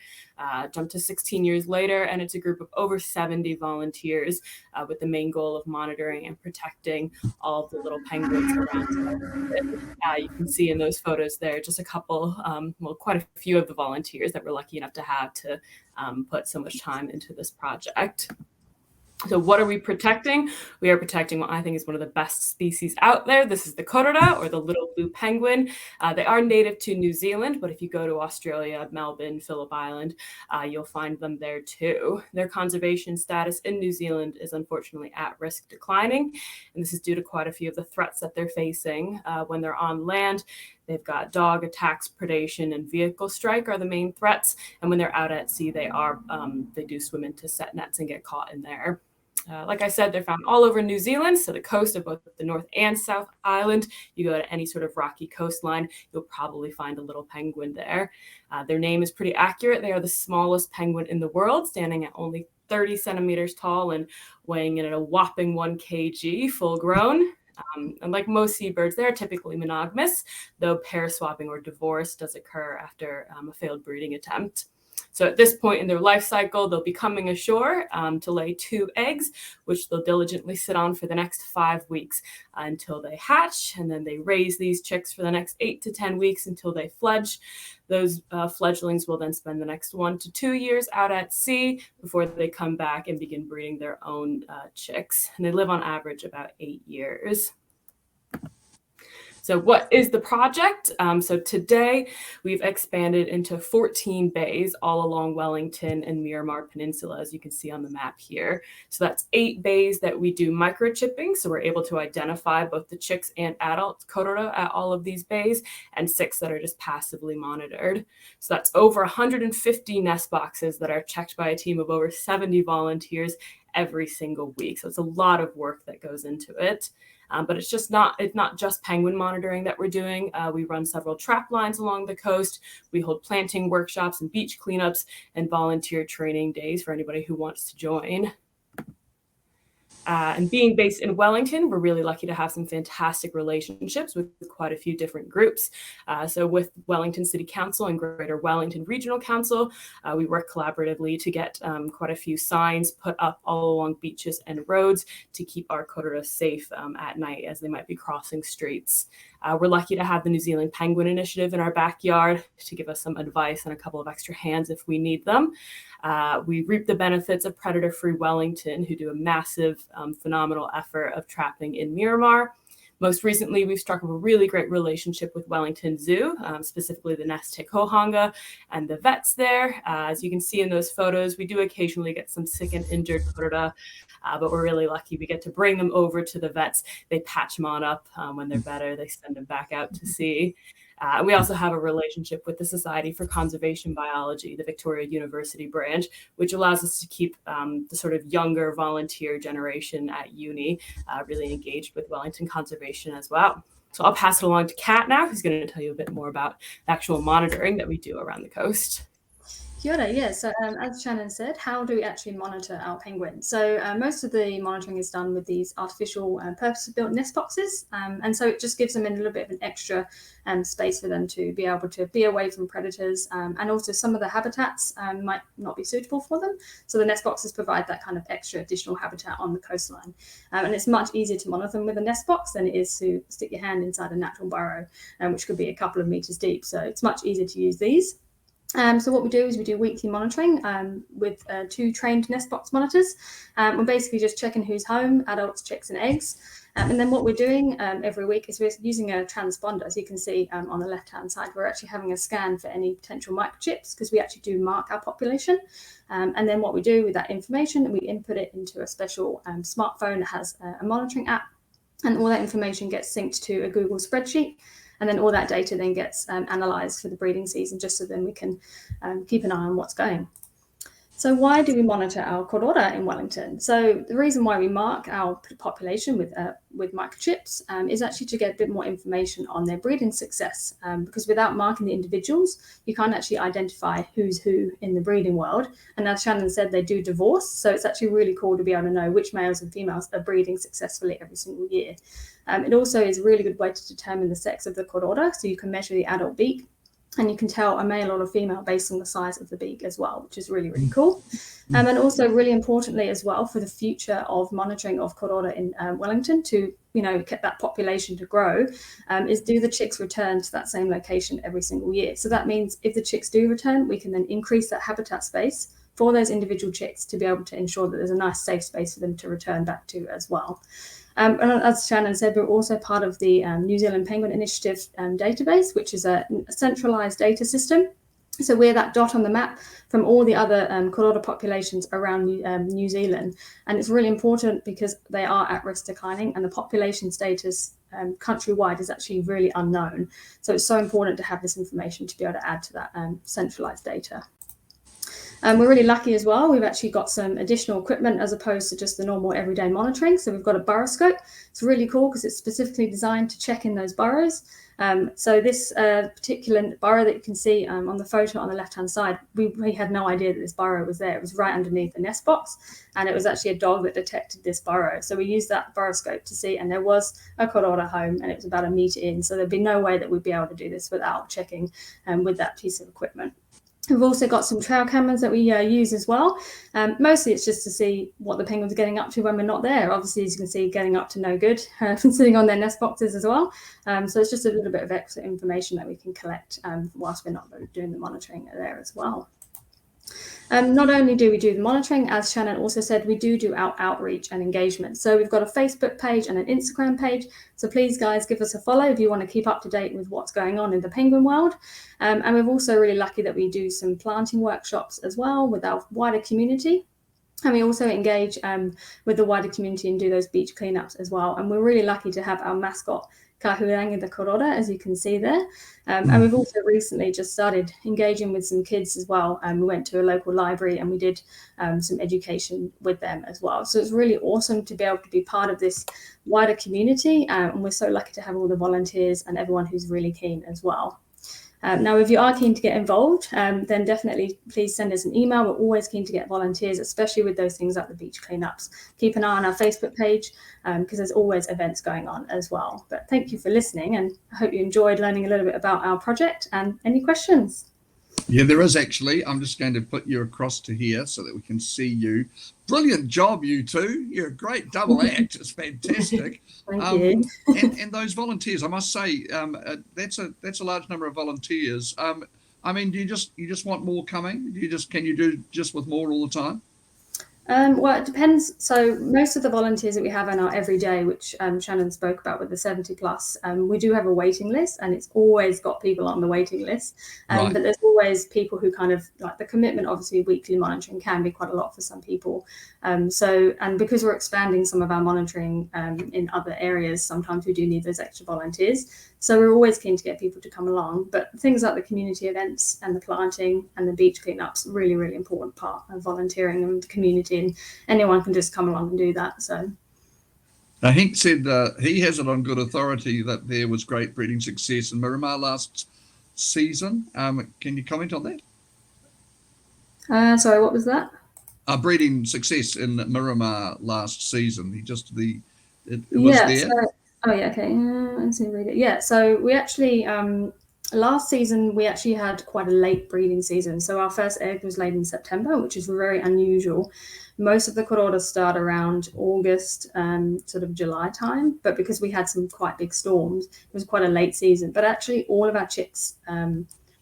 Jumped to 16 years later, and it's a group of over 70 volunteers with the main goal of monitoring and protecting all of the little penguins around. You can see in those photos there just a couple, quite a few of the volunteers that we're lucky enough to have to put so much time into this project. So what are we protecting? We are protecting what I think is one of the best species out there. This is the korora, or the little blue penguin. They are native to New Zealand, but if you go to Australia, Melbourne, Phillip Island, you'll find them there too. Their conservation status in New Zealand is unfortunately at risk declining, and this is due to quite a few of the threats that they're facing when they're on land. They've got dog attacks, predation, and vehicle strike are the main threats. And when they're out at sea, they do swim into set nets and get caught in there. Like I said, they're found all over New Zealand, so the coast of both the North and South Island. You go to any sort of rocky coastline, you'll probably find a little penguin there. Their name is pretty accurate. They are the smallest penguin in the world, standing at only 30 centimeters tall and weighing in at a whopping 1 kg full grown. And like most seabirds, they're typically monogamous, though pair swapping or divorce does occur after a failed breeding attempt. So at this point in their life cycle, they'll be coming ashore to lay 2 eggs, which they'll diligently sit on for the next 5 weeks until they hatch. And then they raise these chicks for the next 8 to 10 weeks until they fledge. Those fledglings will then spend the next 1 to 2 years out at sea before they come back and begin breeding their own chicks. And they live on average about 8 years. So what is the project? So today we've expanded into 14 bays all along Wellington and Miramar Peninsula, as you can see on the map here. So that's 8 bays that we do microchipping. So we're able to identify both the chicks and adult korora at all of these bays, and 6 that are just passively monitored. So that's over 150 nest boxes that are checked by a team of over 70 volunteers every single week. So it's a lot of work that goes into it. But it's not just penguin monitoring that we're doing. We run several trap lines along the coast. We hold planting workshops and beach cleanups and volunteer training days for anybody who wants to join. And being based in Wellington, we're really lucky to have some fantastic relationships with quite a few different groups. So with Wellington City Council and Greater Wellington Regional Council, we work collaboratively to get quite a few signs put up all along beaches and roads to keep our korora safe at night as they might be crossing streets. We're lucky to have the New Zealand Penguin Initiative in our backyard to give us some advice and a couple of extra hands if we need them. We reap the benefits of Predator-Free Wellington, who do a massive, phenomenal effort of trapping in Miramar. Most recently, we've struck up a really great relationship with Wellington Zoo, specifically the Nest Te Kohanga and the vets there. As you can see in those photos, we do occasionally get some sick and injured korora, but we're really lucky. We get to bring them over to the vets. They patch them on up. When they're better, they send them back out to sea. We also have a relationship with the Society for Conservation Biology, the Victoria University branch, which allows us to keep the sort of younger volunteer generation at uni really engaged with Wellington conservation as well. So I'll pass it along to Kat now, who's going to tell you a bit more about the actual monitoring that we do around the coast. Kia ora, yeah. So as Shannon said, how do we actually monitor our penguins? So most of the monitoring is done with these artificial purpose-built nest boxes. And so it just gives them a little bit of an extra space for them to be able to be away from predators. And also some of the habitats might not be suitable for them. So the nest boxes provide that kind of extra additional habitat on the coastline. And it's much easier to monitor them with a nest box than it is to stick your hand inside a natural burrow, which could be a couple of meters deep. So it's much easier to use these. So what we do is we do weekly monitoring with 2 trained nest box monitors. We're basically just checking who's home, adults, chicks and eggs. And then what we're doing every week is we're using a transponder. As you can see on the left-hand side, we're actually having a scan for any potential microchips because we actually do mark our population. And then what we do with that information, we input it into a special smartphone that has a monitoring app. And all that information gets synced to a Google spreadsheet. And then all that data then gets analysed for the breeding season, just so then we can keep an eye on what's going. So why do we monitor our korora in Wellington? So the reason why we mark our population with microchips is actually to get a bit more information on their breeding success. Because without marking the individuals, you can't actually identify who's who in the breeding world. And as Shannon said, they do divorce. So it's actually really cool to be able to know which males and females are breeding successfully every single year. It also is a really good way to determine the sex of the korora. So you can measure the adult beak, and you can tell a male or a female based on the size of the beak as well, which is really, really cool. And also really importantly as well for the future of monitoring of korora in Wellington to, get that population to grow, is do the chicks return to that same location every single year? So that means if the chicks do return, we can then increase that habitat space for those individual chicks to be able to ensure that there's a nice safe space for them to return back to as well. And as Shannon said, we're also part of the New Zealand Penguin Initiative database, which is a centralised data system. So we're that dot on the map from all the other korora populations around New Zealand. And it's really important because they are at risk declining, and the population status countrywide is actually really unknown. So it's so important to have this information to be able to add to that centralised data. We're really lucky as well. We've actually got some additional equipment as opposed to just the normal everyday monitoring. So we've got a burrowscope. It's really cool because it's specifically designed to check in those burrows. So this particular burrow that you can see on the photo on the left-hand side, we had no idea that this burrow was there. It was right underneath the nest box, and it was actually a dog that detected this burrow. So we used that burrowscope to see, and there was a korora home, and it was about 1 metre in. So there'd be no way that we'd be able to do this without checking with that piece of equipment. We've also got some trail cameras that we use as well. Mostly it's just to see what the penguins are getting up to when we're not there. Obviously, as you can see, getting up to no good, sitting on their nest boxes as well. So it's just a little bit of extra information that we can collect whilst we're not doing the monitoring there as well. Not only do we do the monitoring, as Shannon also said, we do our outreach and engagement. So we've got a Facebook page and an Instagram page. So please, guys, give us a follow if you want to keep up to date with what's going on in the penguin world. And we're also really lucky that we do some planting workshops as well with our wider community. And we also engage with the wider community and do those beach cleanups as well. And we're really lucky to have our mascot, Kahurangi the Korora, as you can see there. And we've also recently just started engaging with some kids as well. We went to a local library and we did some education with them as well. So it's really awesome to be able to be part of this wider community. And we're so lucky to have all the volunteers and everyone who's really keen as well. Now, if you are keen to get involved, then definitely please send us an email. We're always keen to get volunteers, especially with those things like the beach cleanups. Keep an eye on our Facebook page because there's always events going on as well. But thank you for listening, and I hope you enjoyed learning a little bit about our project. And any questions? Yeah, there is actually. I'm just going to put you across to here so that we can see you. Brilliant job, you two. You're a great double act. It's fantastic. Thank you. And those volunteers, I must say, that's a large number of volunteers. I mean, do you just want more coming? Can you do just with more all the time? Well, it depends. So most of the volunteers that we have in our everyday, which Shannon spoke about with the 70 plus, we do have a waiting list, and it's always got people on the waiting list. Right. But there's always people who kind of like the commitment. Obviously, weekly monitoring can be quite a lot for some people. And because we're expanding some of our monitoring in other areas, sometimes we do need those extra volunteers. So we're always keen to get people to come along. But things like the community events and the planting and the beach cleanups, really, really important part of volunteering and the community. And anyone can just come along and do that. So Now, Hank said he has it on good authority that there was great breeding success in Miramar last season. Can you comment on that? Sorry, what was that? Breeding success in Miramar last season. It was there. Oh yeah, okay. Let's see, read it. Yeah, so we actually last season we actually had quite a late breeding season. So our first egg was laid in September, which is very unusual. Most of the kororas start around August, sort of July time. But because we had some quite big storms, it was quite a late season. But actually, all of our chicks,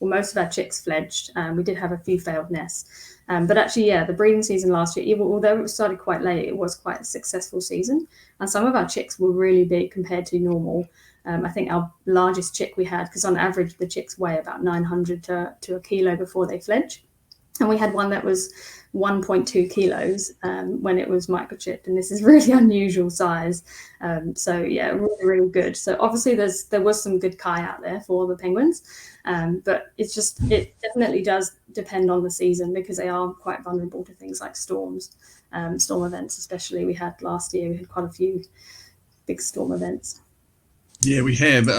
most of our chicks fledged. We did have a few failed nests. But actually, yeah, the breeding season last year, even although it started quite late, it was quite a successful season. And some of our chicks were really big compared to normal. I think our largest chick we had, because on average, the chicks weigh about 900 to a kilo before they fledge. And we had one that was 1.2 kilos when it was microchipped, and this is really unusual size. So yeah, really, really good. So obviously there was some good kai out there for the penguins, but it definitely does depend on the season because they are quite vulnerable to things like storms, storm events, especially. We had last year, we had quite a few big storm events. Yeah, we have.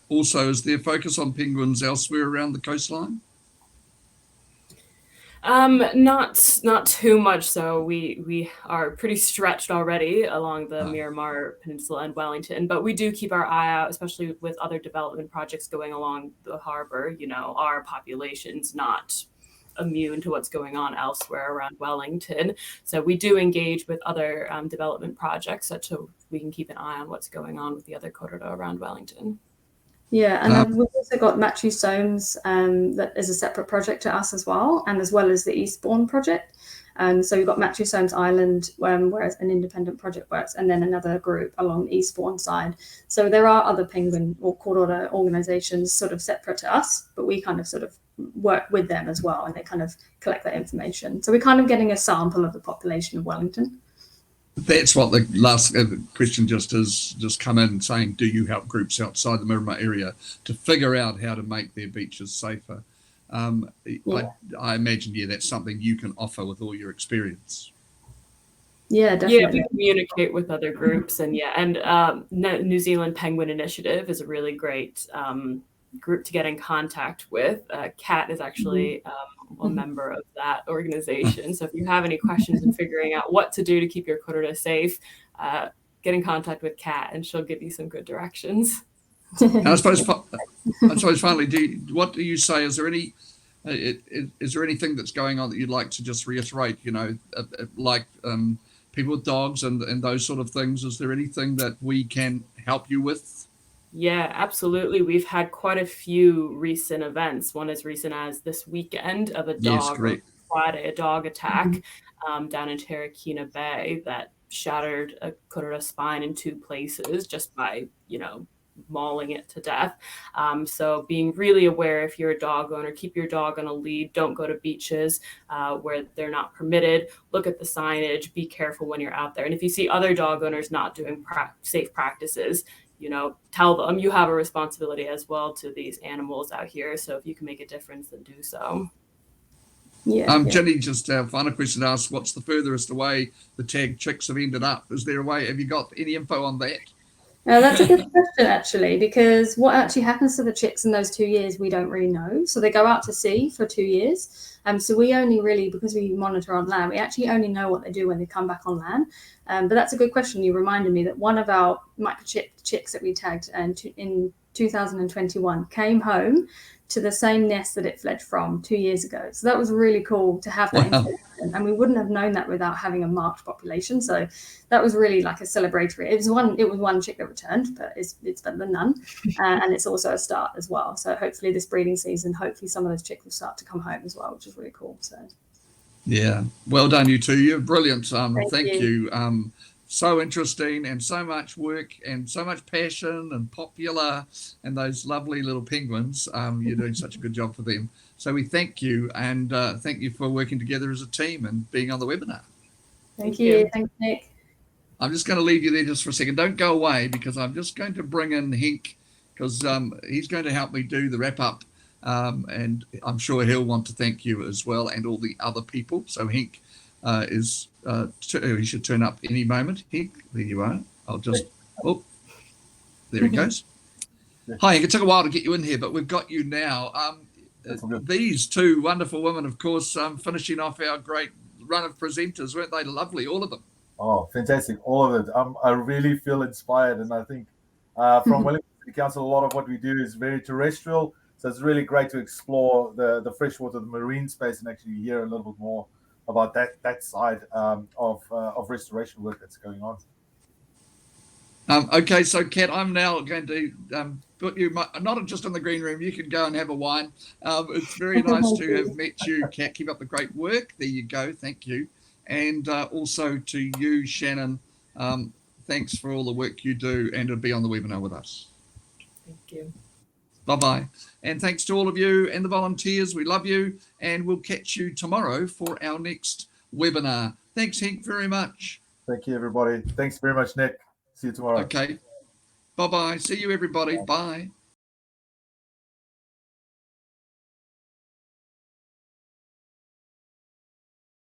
Also, is there focus on penguins elsewhere around the coastline? Not too much. So we are pretty stretched already along the Miramar Peninsula and Wellington, but we do keep our eye out, especially with other development projects going along the harbor. You know, our population's not immune to what's going on elsewhere around Wellington. So we do engage with other development projects so we can keep an eye on what's going on with the other korora around Wellington. Yeah, and then we've also got Matthew Soames that is a separate project to us as well as the Eastbourne project. So we've got Matthew Soames Island, whereas an independent project works, and then another group along the Eastbourne side. So there are other penguin or korora organisations sort of separate to us, but we kind of sort of work with them as well, and they kind of collect that information. So we're kind of getting a sample of the population of Wellington. That's what the last question just come in saying, do you help groups outside the Miramar area to figure out how to make their beaches safer? I imagine, that's something you can offer with all your experience. Yeah, definitely. Yeah, we communicate with other groups, and New Zealand Penguin Initiative is a really great group to get in contact with. Kat is actually a member of that organization. So if you have any questions in figuring out what to do to keep your korora safe, get in contact with Kat, and she'll give you some good directions. And I suppose finally, what do you say? Is there anything that's going on that you'd like to just reiterate? Like people with dogs and those sort of things. Is there anything that we can help you with? Yeah, absolutely. We've had quite a few recent events. One as recent as this weekend of a dog, Friday, a dog attack down in Terrakina Bay that shattered a korora spine in 2 places just by, mauling it to death. So being really aware, if you're a dog owner, keep your dog on a lead. Don't go to beaches where they're not permitted. Look at the signage. Be careful when you're out there. And if you see other dog owners not doing safe practices, tell them you have a responsibility as well to these animals out here. So if you can make a difference, then do so. Jenny, just a final question to ask, what's the furthest away the tagged chicks have ended up? Is there a way? Have you got any info on that? That's a good question, actually, because what actually happens to the chicks in those 2 years, we don't really know. So they go out to sea for 2 years. So we only really, because we monitor on land, we actually only know what they do when they come back on land. But that's a good question. You reminded me that one of our microchip chicks that we tagged in 2021 came home to the same nest that it fled from 2 years ago. So that was really cool to have that information. And we wouldn't have known that without having a marked population. So that was really like a celebratory. It was one chick that returned, but it's better than none. And it's also a start as well. So hopefully this breeding season, hopefully some of those chicks will start to come home as well, which is really cool. So yeah, well done, you two. You're brilliant. Thank you. So interesting, and so much work and so much passion and popular, and those lovely little penguins. You're doing such a good job for them. So we thank you, and thank you for working together as a team and being on the webinar. Thank you. Thanks, Nick. I'm just going to leave you there just for a second. Don't go away, because I'm just going to bring in Henk, because he's going to help me do the wrap up. And I'm sure he'll want to thank you as well, and all the other people. So Henk he should turn up any moment. Henk, there you are. I'll just, there he goes. Hi, it took a while to get you in here, but we've got you now. These two wonderful women, of course, finishing off our great run of presenters. Weren't they lovely, all of them? Oh, fantastic, all of it. I really feel inspired, and I think from Wellington City Council, a lot of what we do is very terrestrial, so it's really great to explore the freshwater, the marine space, and actually hear a little bit more about that side of restoration work that's going on. Okay, so Kat, I'm now going to put you not just in the green room. You can go and have a wine. It's very nice to have met you, Kat. Keep up the great work. There you go. Thank you. And also to you, Shannon. Thanks for all the work you do and to be on the webinar with us. Thank you. Bye-bye. And thanks to all of you and the volunteers. We love you, and we'll catch you tomorrow for our next webinar. Thanks, Henk, very much. Thank you, everybody. Thanks very much, Nick. See you tomorrow. Okay. Bye-bye. See you, everybody. Bye.